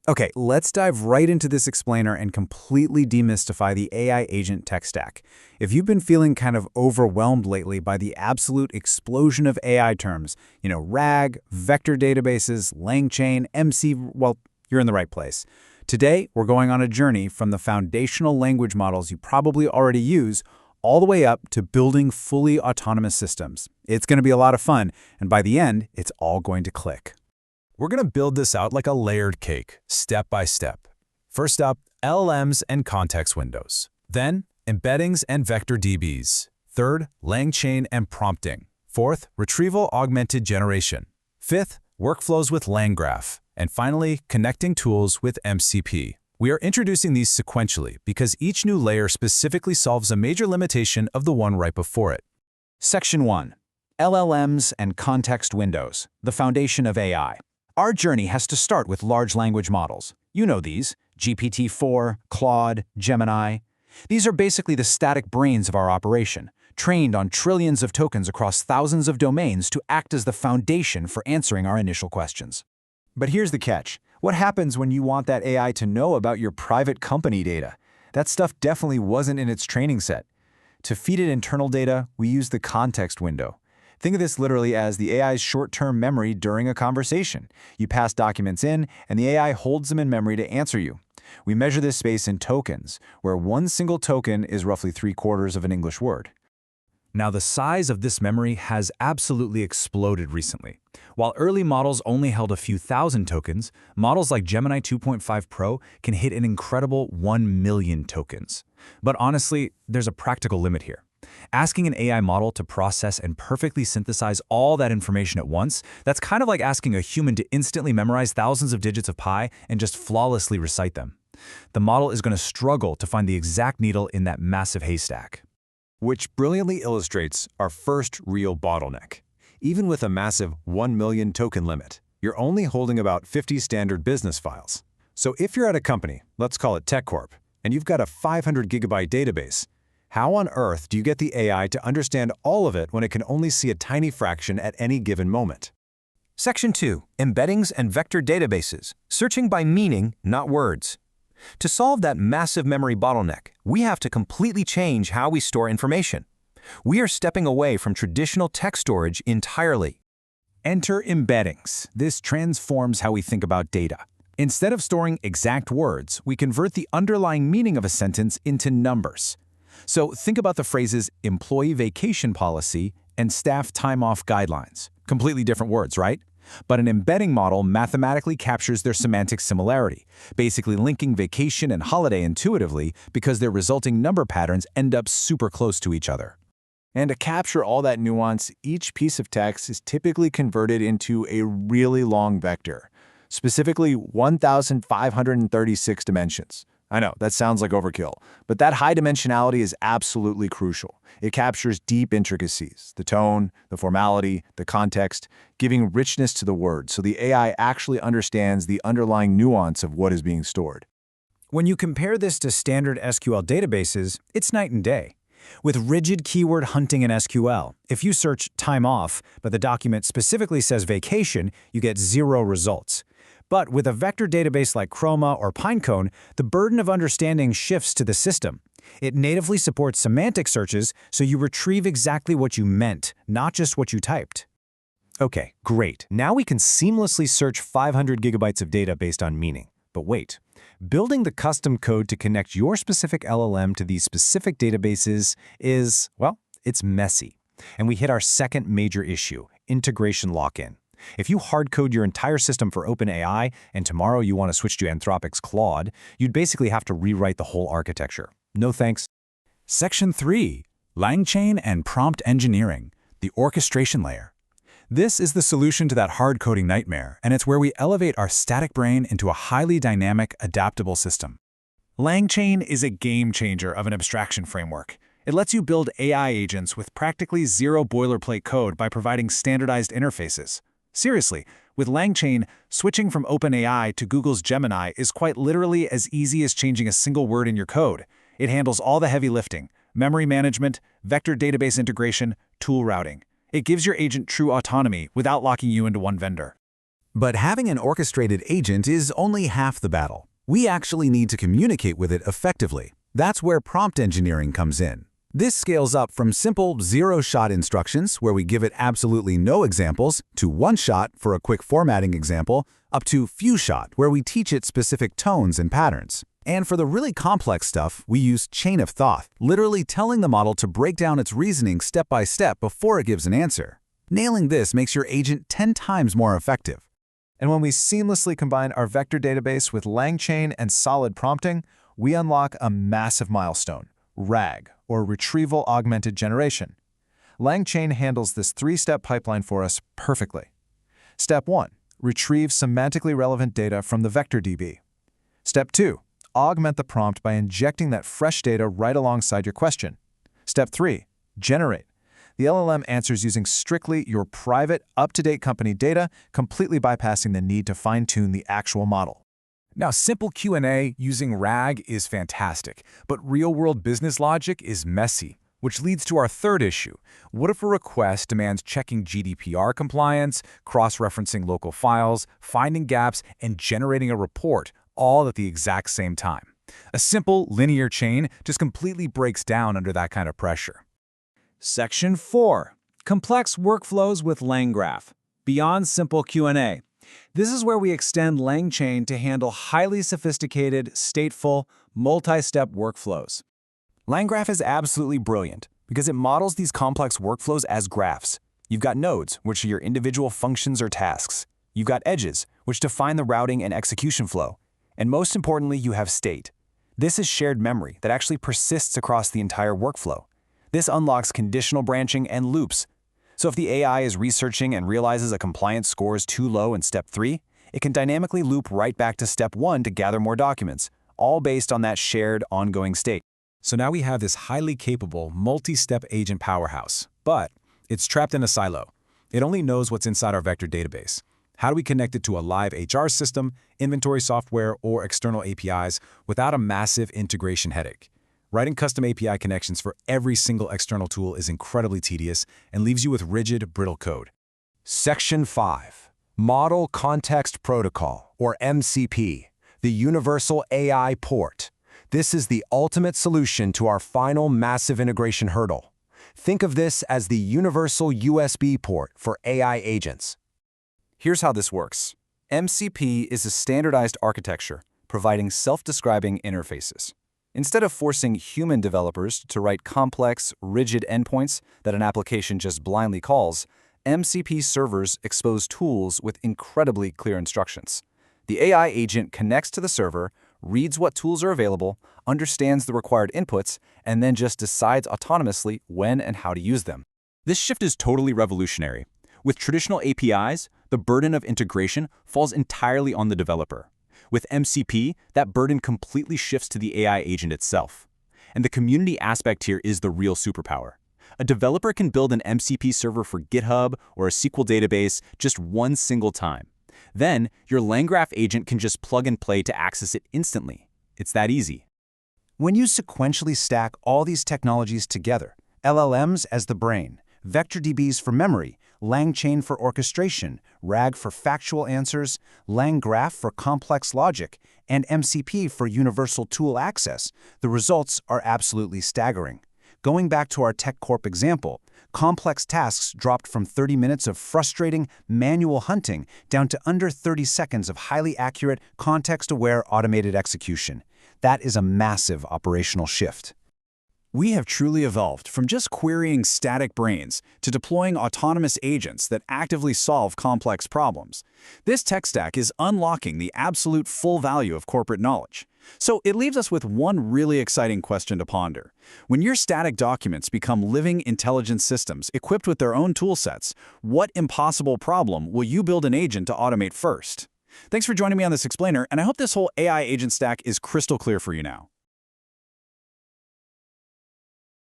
Okay, let's dive right into this explainer and completely demystify the AI agent tech stack. If you've been feeling kind of overwhelmed lately by the absolute explosion of AI terms, RAG, vector databases, LangChain, MC, well, you're in the right place. Today, we're going on a journey from the foundational language models you probably already use all the way up to building fully autonomous systems. It's going to be a lot of fun, and by the end, it's all going to click. We're going to build this out like a layered cake, step by step. First up, LLMs and context windows. Then, embeddings and vector DBs. Third, LangChain and prompting. Fourth, retrieval augmented generation. Fifth, workflows with LangGraph. And finally, connecting tools with MCP. We are introducing these sequentially because each new layer specifically solves a major limitation of the one right before it. Section 1. LLMs and context windows, the foundation of AI. Our journey has to start with large language models. You know these: GPT-4, Claude, Gemini. These are basically the static brains of our operation, trained on trillions of tokens across thousands of domains to act as the foundation for answering our initial questions. But here's the catch. What happens when you want that AI to know about your private company data? That stuff definitely wasn't in its training set. To feed it internal data, we use the context window. Think of this literally as the AI's short-term memory during a conversation. You pass documents in, and the AI holds them in memory to answer you. We measure this space in tokens, where one single token is roughly 3/4 of an English word. Now, the size of this memory has absolutely exploded recently. While early models only held a few thousand tokens, models like Gemini 2.5 Pro can hit an incredible 1 million tokens. But honestly, there's a practical limit here. Asking an AI model to process and perfectly synthesize all that information at once, that's kind of like asking a human to instantly memorize thousands of digits of pi and just flawlessly recite them. The model is going to struggle to find the exact needle in that massive haystack. Which brilliantly illustrates our first real bottleneck. Even with a massive 1 million token limit, you're only holding about 50 standard business files. So if you're at a company, let's call it TechCorp, and you've got a 500 gigabyte database, how on earth do you get the AI to understand all of it when it can only see a tiny fraction at any given moment? Section 2. Embeddings and vector databases. Searching by meaning, not words. To solve that massive memory bottleneck, we have to completely change how we store information. We are stepping away from traditional text storage entirely. Enter embeddings. This transforms how we think about data. Instead of storing exact words, we convert the underlying meaning of a sentence into numbers. So think about the phrases employee vacation policy and staff time-off guidelines. Completely different words, right? But an embedding model mathematically captures their semantic similarity, basically linking vacation and holiday intuitively because their resulting number patterns end up super close to each other. And to capture all that nuance, each piece of text is typically converted into a really long vector, specifically 1,536 dimensions. I know, that sounds like overkill, but that high dimensionality is absolutely crucial. It captures deep intricacies, the tone, the formality, the context, giving richness to the word so the AI actually understands the underlying nuance of what is being stored. When you compare this to standard SQL databases, it's night and day. With rigid keyword hunting in SQL, if you search time off, but the document specifically says vacation, you get 0 results. But with a vector database like Chroma or Pinecone, the burden of understanding shifts to the system. It natively supports semantic searches, so you retrieve exactly what you meant, not just what you typed. Okay, great. Now we can seamlessly search 500 gigabytes of data based on meaning. But wait, building the custom code to connect your specific LLM to these specific databases is, well, it's messy. And we hit our second major issue, integration lock-in. If you hard-code your entire system for OpenAI and tomorrow you want to switch to Anthropic's Claude, you'd basically have to rewrite the whole architecture. No thanks. Section 3. LangChain and prompt engineering, the orchestration layer. This is the solution to that hard-coding nightmare, and it's where we elevate our static brain into a highly dynamic, adaptable system. LangChain is a game-changer of an abstraction framework. It lets you build AI agents with practically 0 boilerplate code by providing standardized interfaces. Seriously, with LangChain, switching from OpenAI to Google's Gemini is quite literally as easy as changing a single word in your code. It handles all the heavy lifting: memory management, vector database integration, tool routing. It gives your agent true autonomy without locking you into one vendor. But having an orchestrated agent is only half the battle. We actually need to communicate with it effectively. That's where prompt engineering comes in. This scales up from simple zero-shot instructions, where we give it absolutely no examples, to one-shot for a quick formatting example, up to few-shot, where we teach it specific tones and patterns. And for the really complex stuff, we use chain of thought, literally telling the model to break down its reasoning step by step before it gives an answer. Nailing this makes your agent 10 times more effective. And when we seamlessly combine our vector database with LangChain and solid prompting, we unlock a massive milestone: RAG, or Retrieval Augmented Generation. LangChain handles this three-step pipeline for us perfectly. Step 1. Retrieve semantically relevant data from the vector DB. Step 2. Augment the prompt by injecting that fresh data right alongside your question. Step 3. Generate. The LLM answers using strictly your private, up-to-date company data, completely bypassing the need to fine-tune the actual model. Now, simple Q&A using RAG is fantastic, but real-world business logic is messy, which leads to our third issue. What if a request demands checking GDPR compliance, cross-referencing local files, finding gaps, and generating a report, all at the exact same time? A simple linear chain just completely breaks down under that kind of pressure. Section 4. Complex workflows with LangGraph. Beyond simple Q&A. This is where we extend LangChain to handle highly sophisticated, stateful, multi-step workflows. LangGraph is absolutely brilliant because it models these complex workflows as graphs. You've got nodes, which are your individual functions or tasks. You've got edges, which define the routing and execution flow. And most importantly, you have state. This is shared memory that actually persists across the entire workflow. This unlocks conditional branching and loops. So if the AI is researching and realizes a compliance score is too low in step 3, it can dynamically loop right back to step 1 to gather more documents, all based on that shared ongoing state. So now we have this highly capable, multi-step agent powerhouse, but it's trapped in a silo. It only knows what's inside our vector database. How do we connect it to a live HR system, inventory software, or external APIs without a massive integration headache? Writing custom API connections for every single external tool is incredibly tedious and leaves you with rigid, brittle code. Section 5. Model Context Protocol, or MCP, the Universal AI Port. This is the ultimate solution to our final massive integration hurdle. Think of this as the universal USB port for AI agents. Here's how this works. MCP is a standardized architecture providing self-describing interfaces. Instead of forcing human developers to write complex, rigid endpoints that an application just blindly calls, MCP servers expose tools with incredibly clear instructions. The AI agent connects to the server, reads what tools are available, understands the required inputs, and then just decides autonomously when and how to use them. This shift is totally revolutionary. With traditional APIs, the burden of integration falls entirely on the developer. With MCP, that burden completely shifts to the AI agent itself. And the community aspect here is the real superpower. A developer can build an MCP server for GitHub or a SQL database just one single time. Then, your LangGraph agent can just plug and play to access it instantly. It's that easy. When you sequentially stack all these technologies together, LLMs as the brain, VectorDBs for memory, LangChain for orchestration, RAG for factual answers, LangGraph for complex logic, and MCP for universal tool access, the results are absolutely staggering. Going back to our TechCorp example, complex tasks dropped from 30 minutes of frustrating manual hunting down to under 30 seconds of highly accurate, context-aware automated execution. That is a massive operational shift. We have truly evolved from just querying static brains to deploying autonomous agents that actively solve complex problems. This tech stack is unlocking the absolute full value of corporate knowledge. So it leaves us with one really exciting question to ponder. When your static documents become living intelligence systems equipped with their own toolsets, what impossible problem will you build an agent to automate first? Thanks for joining me on this explainer, and I hope this whole AI agent stack is crystal clear for you now.